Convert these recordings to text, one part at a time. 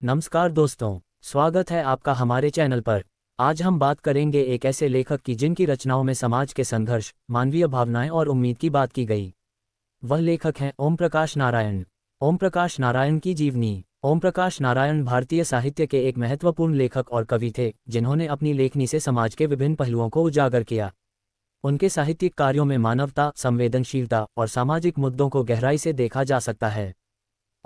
नमस्कार दोस्तों, स्वागत है आपका हमारे चैनल पर। आज हम बात करेंगे एक ऐसे लेखक की जिनकी रचनाओं में समाज के संघर्ष, मानवीय भावनाएं और उम्मीद की बात की गई। वह लेखक हैं ओम प्रकाश नारायण। ओम प्रकाश नारायण की जीवनी। ओम प्रकाश नारायण भारतीय साहित्य के एक महत्वपूर्ण लेखक और कवि थे, जिन्होंने अपनी लेखनी से समाज के विभिन्न पहलुओं को उजागर किया। उनके साहित्यिक कार्यों में मानवता, संवेदनशीलता और सामाजिक मुद्दों को गहराई से देखा जा सकता है।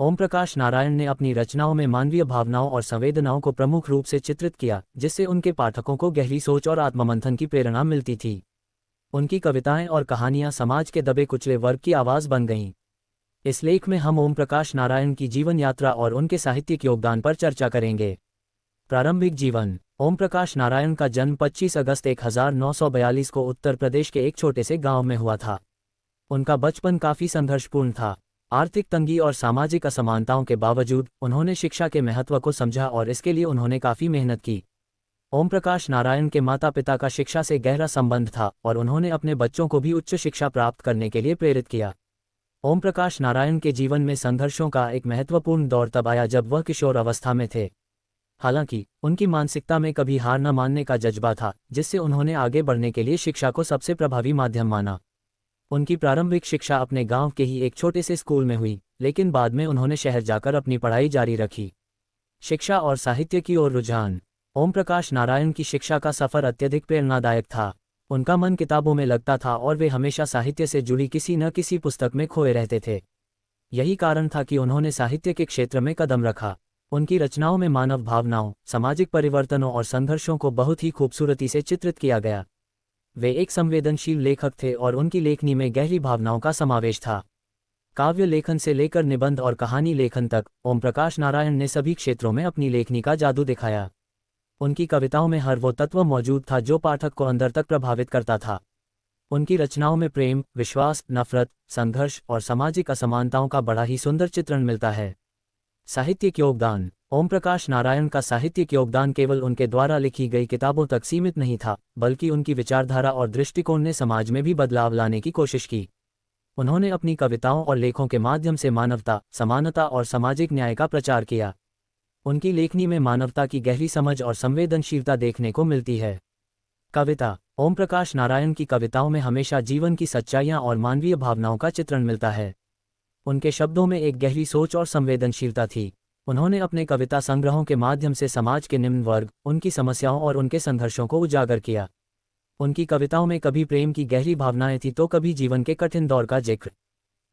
ओम प्रकाश नारायण ने अपनी रचनाओं में मानवीय भावनाओं और संवेदनाओं को प्रमुख रूप से चित्रित किया, जिससे उनके पाठकों को गहरी सोच और आत्ममंथन की प्रेरणा मिलती थी। उनकी कविताएं और कहानियां समाज के दबे कुचले वर्ग की आवाज़ बन गईं। इस लेख में हम ओम प्रकाश नारायण की जीवन यात्रा और उनके साहित्यिक योगदान पर चर्चा करेंगे। प्रारंभिक जीवन। ओम प्रकाश नारायण का जन्म 25 अगस्त 1942 को उत्तर प्रदेश के एक छोटे से गांव में हुआ था। उनका बचपन काफ़ी संघर्षपूर्ण था। आर्थिक तंगी और सामाजिक असमानताओं के बावजूद उन्होंने शिक्षा के महत्व को समझा और इसके लिए उन्होंने काफ़ी मेहनत की। ओम प्रकाश नारायण के माता पिता का शिक्षा से गहरा संबंध था और उन्होंने अपने बच्चों को भी उच्च शिक्षा प्राप्त करने के लिए प्रेरित किया। ओम प्रकाश नारायण के जीवन में संघर्षों का एक महत्वपूर्ण दौर तब आया जब वह किशोर अवस्था में थे। हालांकि उनकी मानसिकता में कभी हार न मानने का जज्बा था, जिससे उन्होंने आगे बढ़ने के लिए शिक्षा को सबसे प्रभावी माध्यम माना। उनकी प्रारंभिक शिक्षा अपने गांव के ही एक छोटे से स्कूल में हुई, लेकिन बाद में उन्होंने शहर जाकर अपनी पढ़ाई जारी रखी। शिक्षा और साहित्य की ओर रुझान। ओम प्रकाश नारायण की शिक्षा का सफ़र अत्यधिक प्रेरणादायक था। उनका मन किताबों में लगता था और वे हमेशा साहित्य से जुड़ी किसी न किसी पुस्तक में खोए रहते थे। यही कारण था कि उन्होंने साहित्य के क्षेत्र में कदम रखा। उनकी रचनाओं में मानव भावनाओं, सामाजिक परिवर्तनों और संघर्षों को बहुत ही खूबसूरती से चित्रित किया गया। वे एक संवेदनशील लेखक थे और उनकी लेखनी में गहरी भावनाओं का समावेश था। काव्य लेखन से लेकर निबंध और कहानी लेखन तक ओम प्रकाश नारायण ने सभी क्षेत्रों में अपनी लेखनी का जादू दिखाया। उनकी कविताओं में हर वो तत्व मौजूद था जो पाठक को अंदर तक प्रभावित करता था। उनकी रचनाओं में प्रेम, विश्वास, नफरत, संघर्ष और सामाजिक असमानताओं का बड़ा ही सुंदर चित्रण मिलता है। साहित्यिक योगदान। ओम प्रकाश नारायण का साहित्यिक योगदान केवल उनके द्वारा लिखी गई किताबों तक सीमित नहीं था, बल्कि उनकी विचारधारा और दृष्टिकोण ने समाज में भी बदलाव लाने की कोशिश की। उन्होंने अपनी कविताओं और लेखों के माध्यम से मानवता, समानता और सामाजिक न्याय का प्रचार किया। उनकी लेखनी में मानवता की गहरी समझ और संवेदनशीलता देखने को मिलती है। कविता। ओम प्रकाश नारायण की कविताओं में हमेशा जीवन की सच्चाइयाँ और मानवीय भावनाओं का चित्रण मिलता है। उनके शब्दों में एक गहरी सोच और संवेदनशीलता थी। उन्होंने अपने कविता संग्रहों के माध्यम से समाज के निम्न वर्ग, उनकी समस्याओं और उनके संघर्षों को उजागर किया। उनकी कविताओं में कभी प्रेम की गहरी भावनाएं थी तो कभी जीवन के कठिन दौर का जिक्र।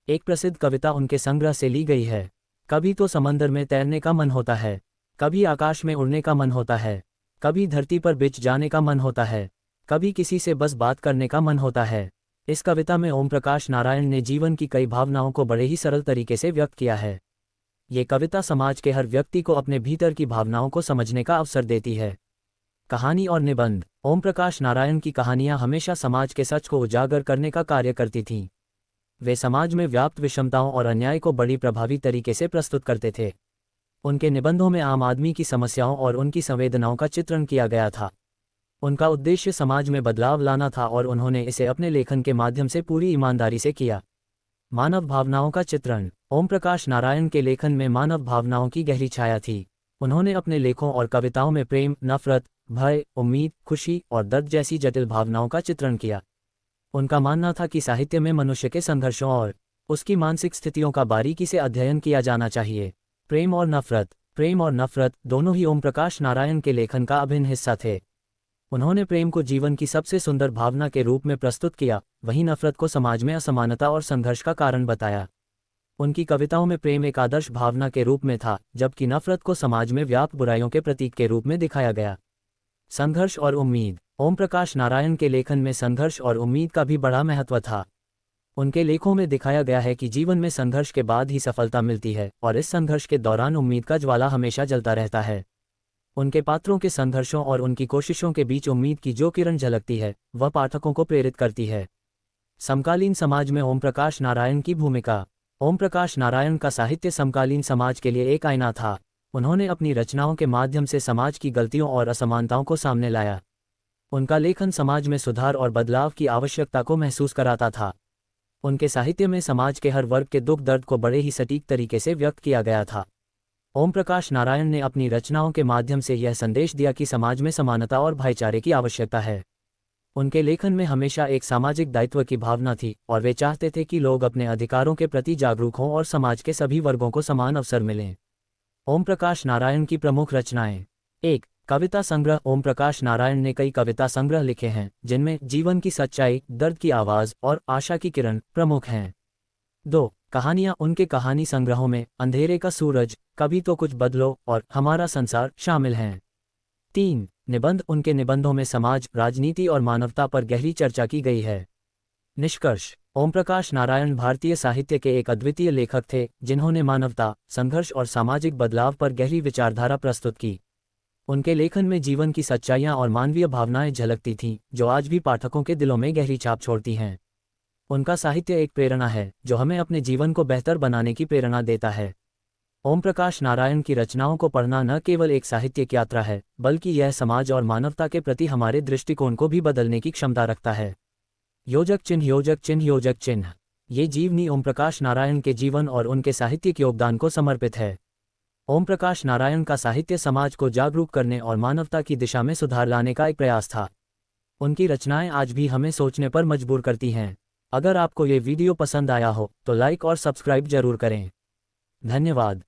एक प्रसिद्ध कविता उनके संग्रह से ली गई है। कभी तो समंदर में तैरने का मन होता है, कभी आकाश में उड़ने का मन होता है, कभी धरती पर बिछ जाने का मन होता है, कभी किसी से बस बात करने का मन होता है। इस कविता में ओम प्रकाश नारायण ने जीवन की कई भावनाओं को बड़े ही सरल तरीके से व्यक्त किया है। ये कविता समाज के हर व्यक्ति को अपने भीतर की भावनाओं को समझने का अवसर देती है। कहानी और निबंध। ओम प्रकाश नारायण की कहानियां हमेशा समाज के सच को उजागर करने का कार्य करती थीं। वे समाज में व्याप्त विषमताओं और अन्याय को बड़ी प्रभावी तरीके से प्रस्तुत करते थे। उनके निबंधों में आम आदमी की समस्याओं और उनकी संवेदनाओं का चित्रण किया गया था। उनका उद्देश्य समाज में बदलाव लाना था और उन्होंने इसे अपने लेखन के माध्यम से पूरी ईमानदारी से किया। मानव भावनाओं का चित्रण। ओम प्रकाश नारायण के लेखन में मानव भावनाओं की गहरी छाया थी। उन्होंने अपने लेखों और कविताओं में प्रेम, नफरत, भय, उम्मीद, खुशी और दर्द जैसी जटिल भावनाओं का चित्रण किया। उनका मानना था कि साहित्य में मनुष्य के संघर्षों और उसकी मानसिक स्थितियों का बारीकी से अध्ययन किया जाना चाहिए। प्रेम और नफरत दोनों ही ओम प्रकाश नारायण के लेखन का अभिन्न हिस्सा थे। उन्होंने प्रेम को जीवन की सबसे सुंदर भावना के रूप में प्रस्तुत किया, वहीं नफरत को समाज में असमानता और संघर्ष का कारण बताया। उनकी कविताओं में प्रेम एक आदर्श भावना के रूप में था, जबकि नफरत को समाज में व्याप्त बुराइयों के प्रतीक के रूप में दिखाया गया। संघर्ष और उम्मीद। ओम प्रकाश नारायण के लेखन में संघर्ष और उम्मीद का भी बड़ा महत्व था। उनके लेखों में दिखाया गया है कि जीवन में संघर्ष के बाद ही सफलता मिलती है और इस संघर्ष के दौरान उम्मीद का ज्वाला हमेशा जलता रहता है। उनके पात्रों के संघर्षों और उनकी कोशिशों के बीच उम्मीद की जो किरण झलकती है, वह पाठकों को प्रेरित करती है। समकालीन समाज में ओम प्रकाश नारायण की भूमिका। ओम प्रकाश नारायण का साहित्य समकालीन समाज के लिए एक आईना था। उन्होंने अपनी रचनाओं के माध्यम से समाज की गलतियों और असमानताओं को सामने लाया। उनका लेखन समाज में सुधार और बदलाव की आवश्यकता को महसूस कराता था। उनके साहित्य में समाज के हर वर्ग के दुख दर्द को बड़े ही सटीक तरीके से व्यक्त किया गया था। ओम प्रकाश नारायण ने अपनी रचनाओं के माध्यम से यह संदेश दिया कि समाज में समानता और भाईचारे की आवश्यकता है। उनके लेखन में हमेशा एक सामाजिक दायित्व की भावना थी और वे चाहते थे कि लोग अपने अधिकारों के प्रति जागरूक हों और समाज के सभी वर्गों को समान अवसर मिलें। ओम प्रकाश नारायण की प्रमुख रचनाएं। 1. कविता संग्रह। ओम प्रकाश नारायण ने कई कविता संग्रह लिखे हैं, जिनमें जीवन की सच्चाई, दर्द की आवाज़ और आशा की किरण प्रमुख हैं। 2. कहानियां। उनके कहानी संग्रहों में अंधेरे का सूरज, कभी तो कुछ बदलो और हमारा संसार शामिल हैं। 3. निबंध। उनके निबंधों में समाज, राजनीति और मानवता पर गहरी चर्चा की गई है। निष्कर्ष। ओम प्रकाश नारायण भारतीय साहित्य के एक अद्वितीय लेखक थे, जिन्होंने मानवता, संघर्ष और सामाजिक बदलाव पर गहरी विचारधारा प्रस्तुत की। उनके लेखन में जीवन की सच्चाइयाँ और मानवीय भावनाएं झलकती थीं, जो आज भी पाठकों के दिलों में गहरी छाप छोड़ती हैं। उनका साहित्य एक प्रेरणा है, जो हमें अपने जीवन को बेहतर बनाने की प्रेरणा देता है। ओम प्रकाश नारायण की रचनाओं को पढ़ना न केवल एक साहित्यिक यात्रा है, बल्कि यह समाज और मानवता के प्रति हमारे दृष्टिकोण को भी बदलने की क्षमता रखता है। योजक चिन्ह, योजक चिन्ह, योजक चिन्ह। ये जीवनी ओम प्रकाश नारायण के जीवन और उनके साहित्यिक योगदान को समर्पित है। ओम प्रकाश नारायण का साहित्य समाज को जागरूक करने और मानवता की दिशा में सुधार लाने का एक प्रयास था। उनकी रचनाएं आज भी हमें सोचने पर मजबूर करती हैं। अगर आपको ये वीडियो पसंद आया हो तो लाइक और सब्सक्राइब जरूर करें। धन्यवाद।